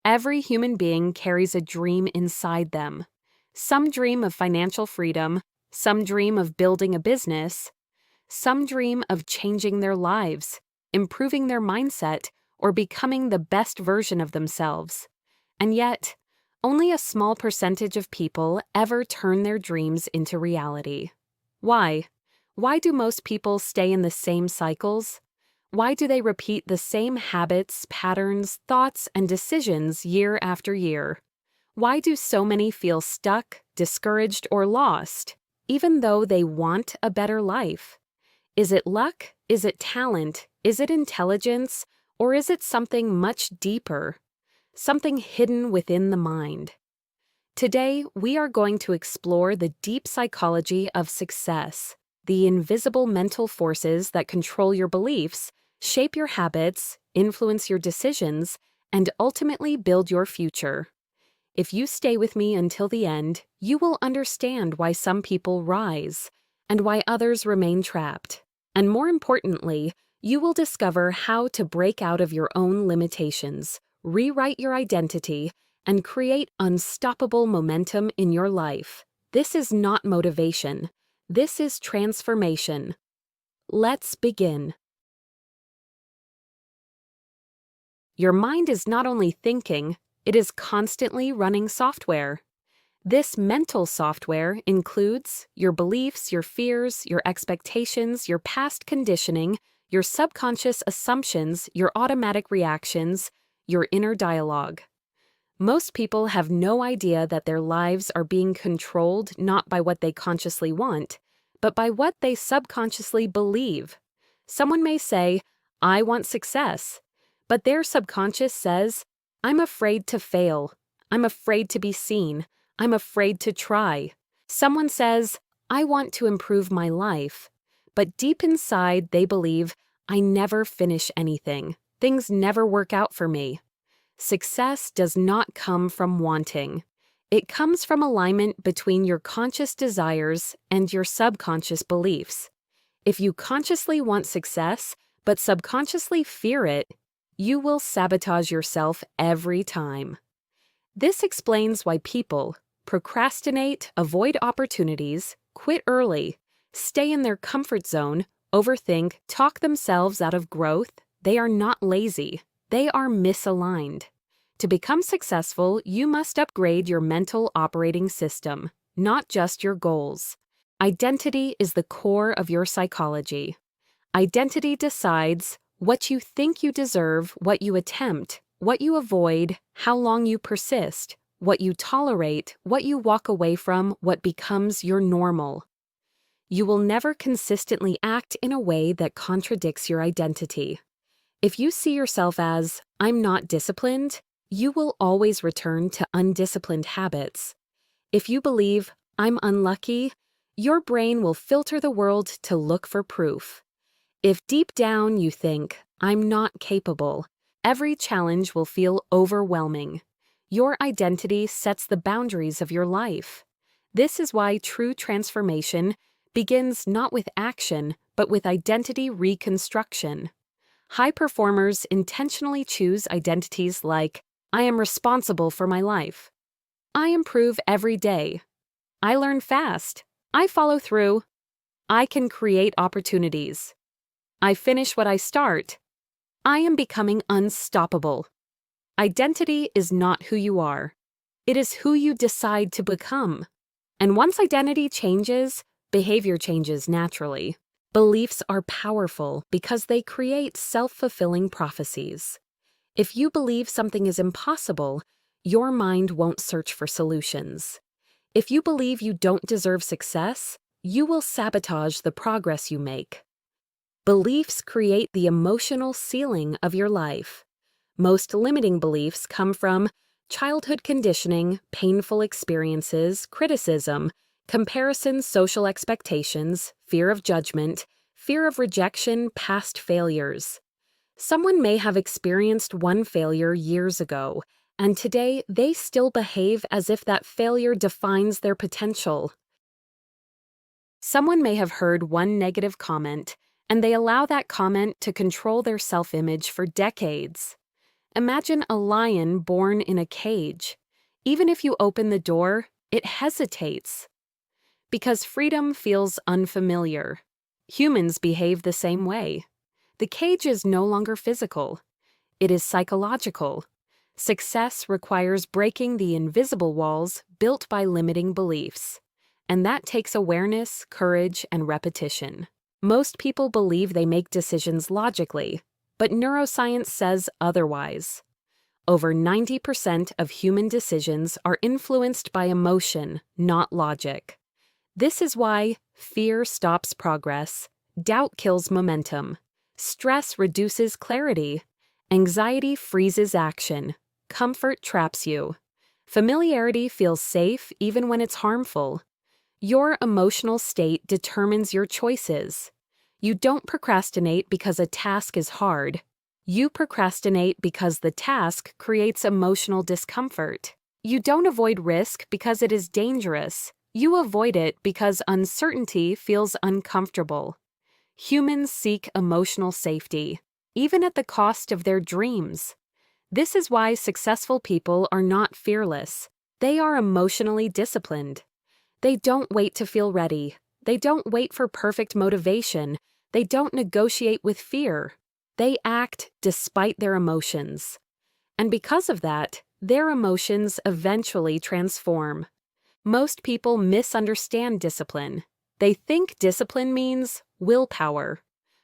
Every human being carries a dream inside them. Some dream of financial freedom, some dream of building a business, some dream of changing their lives, improving their mindset, or becoming the best version of themselves. And yet, only a small percentage of people ever turn their dreams into reality. Why? Why do most people stay in the same cycles? Why do they repeat the same habits, patterns, thoughts, and decisions year after year? Why do so many feel stuck, discouraged, or lost, even though they want a better life? Is it luck? Is it talent? Is it intelligence? Or is it something much deeper? Something hidden within the mind? Today, we are going to explore the deep psychology of success, the invisible mental forces that control your beliefs, shape your habits, influence your decisions, and ultimately build your future. If you stay with me until the end, you will understand why some people rise and why others remain trapped. And more importantly, you will discover how to break out of your own limitations, rewrite your identity, and create unstoppable momentum in your life. This is not motivation. This is transformation. Let's begin. Your mind is not only thinking, it is constantly running software. This mental software includes your beliefs, your fears, your expectations, your past conditioning, your subconscious assumptions, your automatic reactions, your inner dialogue. Most people have no idea that their lives are being controlled not by what they consciously want, but by what they subconsciously believe. Someone may say, "I want success," but their subconscious says, "I'm afraid to fail. I'm afraid to be seen. I'm afraid to try." Someone says, "I want to improve my life," but deep inside they believe, "I never finish anything. Things never work out for me." Success does not come from wanting. It comes from alignment between your conscious desires and your subconscious beliefs. If you consciously want success, but subconsciously fear it, you will sabotage yourself every time. This explains why people procrastinate, avoid opportunities, quit early, stay in their comfort zone, overthink, talk themselves out of growth. They are not lazy. They are misaligned. To become successful, you must upgrade your mental operating system, not just your goals. Identity is the core of your psychology. Identity decides what you think you deserve, what you attempt, what you avoid, how long you persist, what you tolerate, what you walk away from, what becomes your normal. You will never consistently act in a way that contradicts your identity. If you see yourself as, "I'm not disciplined," you will always return to undisciplined habits. If you believe, "I'm unlucky," your brain will filter the world to look for proof. If deep down you think, "I'm not capable," every challenge will feel overwhelming. Your identity sets the boundaries of your life. This is why true transformation begins not with action, but with identity reconstruction. High performers intentionally choose identities like, "I am responsible for my life," "I improve every day," "I learn fast," "I follow through," "I can create opportunities," "I finish what I start," "I am becoming unstoppable." Identity is not who you are. It is who you decide to become. And once identity changes, behavior changes naturally. Beliefs are powerful because they create self-fulfilling prophecies. If you believe something is impossible, your mind won't search for solutions. If you believe you don't deserve success, you will sabotage the progress you make. Beliefs create the emotional ceiling of your life. Most limiting beliefs come from childhood conditioning, painful experiences, criticism, comparison, social expectations, fear of judgment, fear of rejection, past failures. Someone may have experienced one failure years ago, and today they still behave as if that failure defines their potential. Someone may have heard one negative comment, and they allow that comment to control their self-image for decades. Imagine a lion born in a cage. Even if you open the door, it hesitates. Because freedom feels unfamiliar. Humans behave the same way. The cage is no longer physical. It is psychological. Success requires breaking the invisible walls built by limiting beliefs. And that takes awareness, courage, and repetition. Most people believe they make decisions logically, but neuroscience says otherwise. Over 90% of human decisions are influenced by emotion, not logic. This is why fear stops progress, doubt kills momentum, stress reduces clarity, anxiety freezes action, comfort traps you. Familiarity feels safe even when it's harmful. Your emotional state determines your choices. You don't procrastinate because a task is hard. You procrastinate because the task creates emotional discomfort. You don't avoid risk because it is dangerous. You avoid it because uncertainty feels uncomfortable. Humans seek emotional safety, even at the cost of their dreams. This is why successful people are not fearless. They are emotionally disciplined. They don't wait to feel ready. They don't wait for perfect motivation. They don't negotiate with fear. They act despite their emotions. And because of that, their emotions eventually transform. Most people misunderstand discipline. They think discipline means willpower,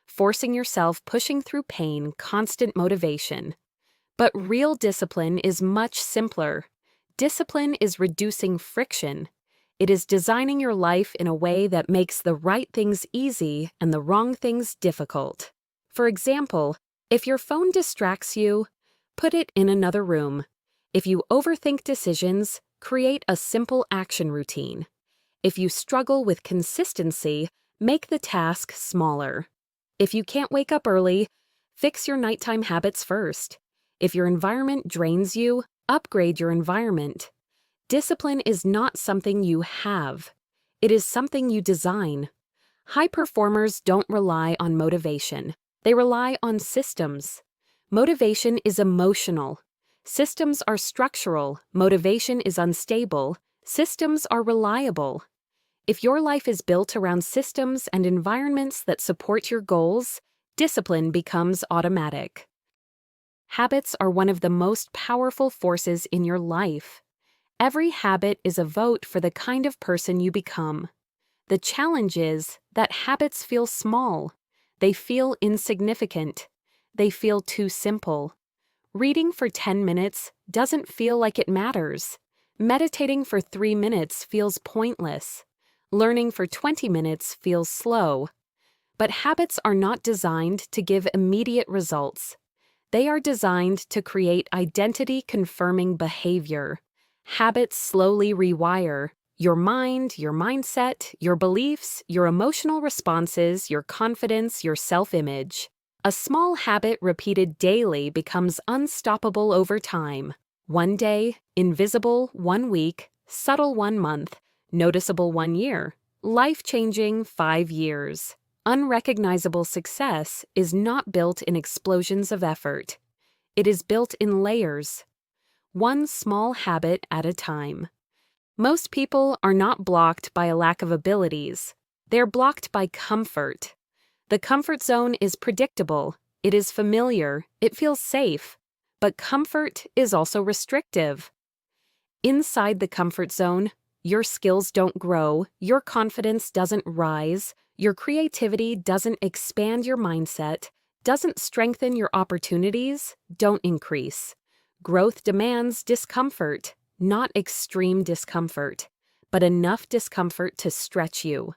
forcing yourself, pushing through pain, constant motivation. But real discipline is much simpler. Discipline is reducing friction. It is designing your life in a way that makes the right things easy and the wrong things difficult. For example, if your phone distracts you, put it in another room. If you overthink decisions, create a simple action routine. If you struggle with consistency, make the task smaller. If you can't wake up early, fix your nighttime habits first. If your environment drains you, upgrade your environment. Discipline is not something you have. It is something you design. High performers don't rely on motivation. They rely on systems. Motivation is emotional. Systems are structural. Motivation is unstable. Systems are reliable. If your life is built around systems and environments that support your goals, discipline becomes automatic. Habits are one of the most powerful forces in your life. Every habit is a vote for the kind of person you become. The challenge is that habits feel small. They feel insignificant. They feel too simple. Reading for 10 minutes doesn't feel like it matters. Meditating for 3 minutes feels pointless. Learning for 20 minutes feels slow. But habits are not designed to give immediate results. They are designed to create identity-confirming behavior. Habits slowly rewire your mind, your mindset, your beliefs, your emotional responses, your confidence, your self-image. A small habit repeated daily becomes unstoppable over time. One day, invisible 1 week, subtle 1 month, noticeable 1 year, life-changing 5 years. Unrecognizable success is not built in explosions of effort. It is built in layers. One small habit at a time. Most people are not blocked by a lack of abilities. They're blocked by comfort. The comfort zone is predictable. It is familiar. It feels safe. But comfort is also restrictive. Inside the comfort zone, your skills don't grow, your confidence doesn't rise, your creativity doesn't expand your mindset, doesn't strengthen your opportunities, don't increase. Growth demands discomfort, not extreme discomfort, but enough discomfort to stretch you.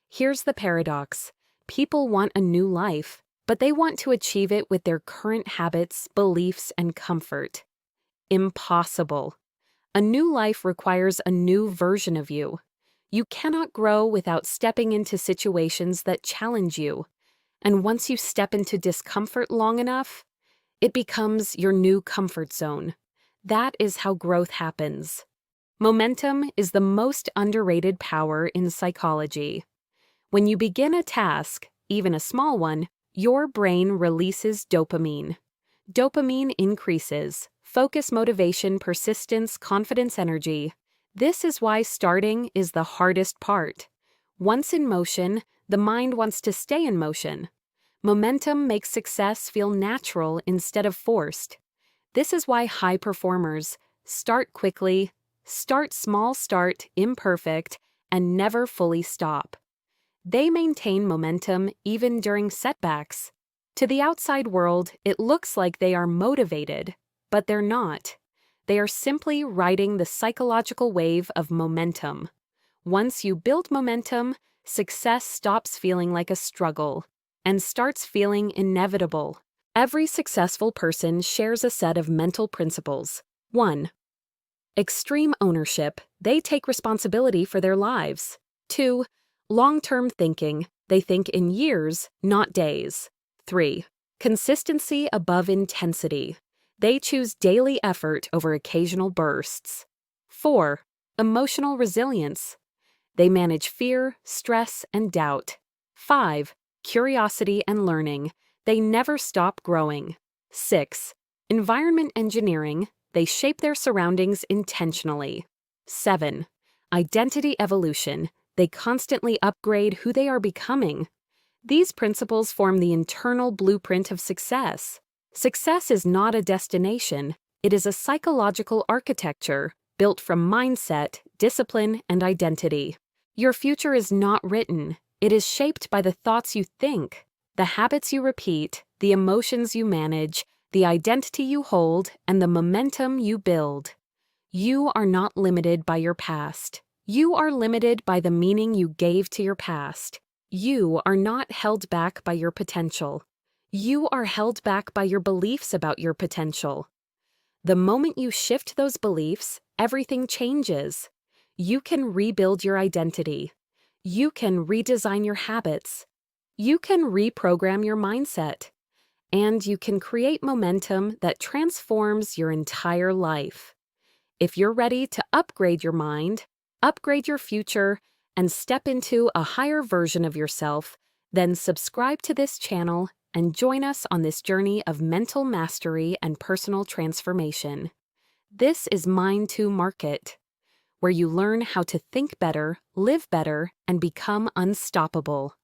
Here's the paradox. People want a new life, but they want to achieve it with their current habits, beliefs, and comfort. Impossible. A new life requires a new version of you. You cannot grow without stepping into situations that challenge you. And once you step into discomfort long enough, it becomes your new comfort zone. That is how growth happens. Momentum is the most underrated power in psychology. When you begin a task, even a small one, your brain releases dopamine. Dopamine increases. Focus, motivation, persistence, confidence, energy. This is why starting is the hardest part. Once in motion, the mind wants to stay in motion. Momentum makes success feel natural instead of forced. This is why high performers start quickly, start small, start imperfect, and never fully stop. They maintain momentum even during setbacks. To the outside world, it looks like they are motivated, but they're not. They are simply riding the psychological wave of momentum. Once you build momentum, success stops feeling like a struggle and starts feeling inevitable. Every successful person shares a set of mental principles. 1. Extreme ownership. They take responsibility for their lives. 2. Long-term thinking. They think in years, not days. 3. Consistency above intensity. They choose daily effort over occasional bursts. 4. Emotional resilience. They manage fear, stress, and doubt. 5. Curiosity and learning. They never stop growing. 6. Environment engineering. They shape their surroundings intentionally. 7. Identity evolution. They constantly upgrade who they are becoming. These principles form the internal blueprint of success. Success is not a destination, it is a psychological architecture built from mindset, discipline, and identity. Your future is not written, it is shaped by the thoughts you think, the habits you repeat, the emotions you manage, the identity you hold, and the momentum you build. You are not limited by your past. You are limited by the meaning you gave to your past. You are not held back by your potential. You are held back by your beliefs about your potential. The moment you shift those beliefs, everything changes. You can rebuild your identity. You can redesign your habits. You can reprogram your mindset. And you can create momentum that transforms your entire life. If you're ready to upgrade your mind, upgrade your future, and step into a higher version of yourself, then subscribe to this channel and join us on this journey of mental mastery and personal transformation. This is Mind to Market, where you learn how to think better, live better, and become unstoppable.